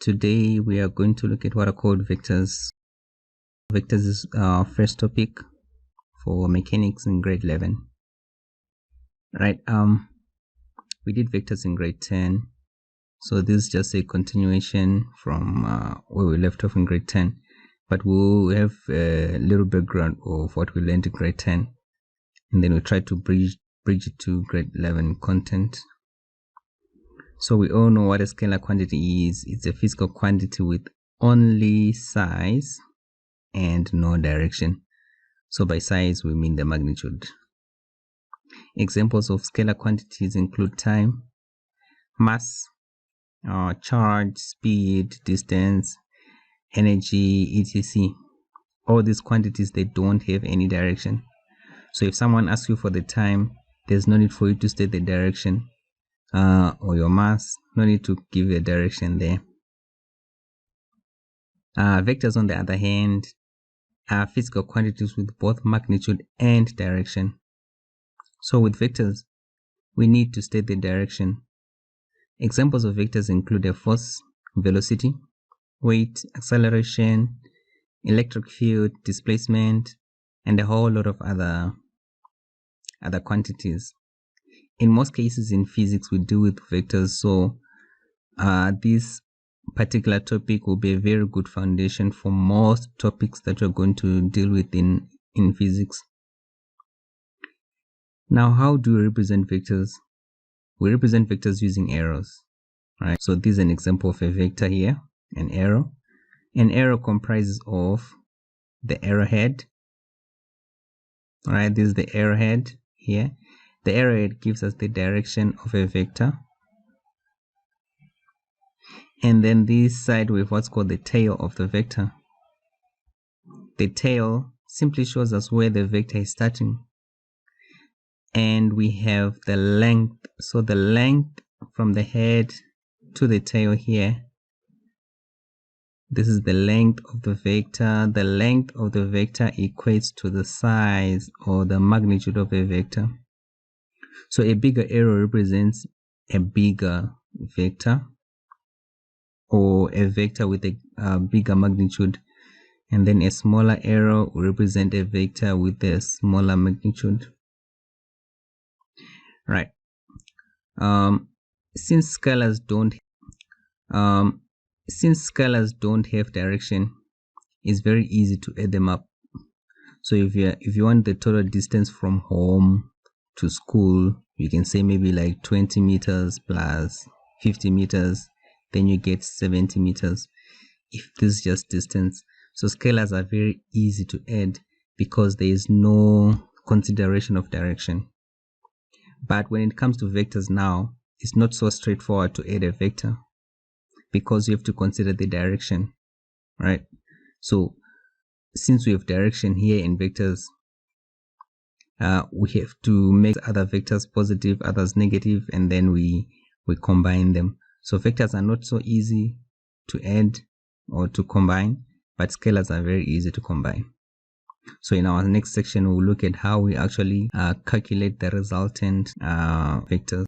Today we are going to look at what are called vectors. Vectors is our first topic for mechanics in grade 11. Right, we did vectors in grade 10, so this is just a continuation from where we left off in grade 10, but we'll have a little background of what we learned in grade 10, and then we'll try to bridge it to grade 11 content. So we all know what a scalar quantity is. It's a physical quantity with only size and no direction. So by size we mean the magnitude. Examples of scalar quantities include time, mass, charge, speed, distance, energy, etc. All these quantities, they don't have any direction. So if someone asks you for the time, there's no need for you to state the direction, or your mass, no need to give a direction there. Vectors, on the other hand, are physical quantities with both magnitude and direction. So with vectors, we need to state the direction. Examples of vectors include a force, velocity, weight, acceleration, electric field, displacement, and a whole lot of other quantities. In most cases in physics, we deal with vectors, so this particular topic will be a very good foundation for most topics that you're going to deal with in physics. Now, how do we represent vectors? We represent vectors using arrows, right? So this is an example of a vector here, an arrow. An arrow comprises of the arrowhead. All right, this is the arrowhead here. The arrowhead gives us the direction of a vector. And then this side we have what's called the tail of the vector. The tail simply shows us where the vector is starting. And we have the length. So the length from the head to the tail here. This is the length of the vector. The length of the vector equates to the size or the magnitude of a vector. So a bigger arrow represents a bigger vector, or a vector with a bigger magnitude, and then a smaller arrow will represent a vector with a smaller magnitude. Right. Since scalars don't have direction, it's very easy to add them up. So if you want the total distance from home to school, you can say maybe like 20 meters plus 50 meters, then you get 70 meters if this is just distance. So scalars are very easy to add because there is no consideration of direction. But when it comes to vectors now, it's not so straightforward to add a vector because you have to consider the direction, right? So since we have direction here in vectors, we have to make other vectors positive, others negative, and then we combine them. So vectors are not so easy to add or to combine, but scalars are very easy to combine. So in our next section, we'll look at how we actually calculate the resultant vectors.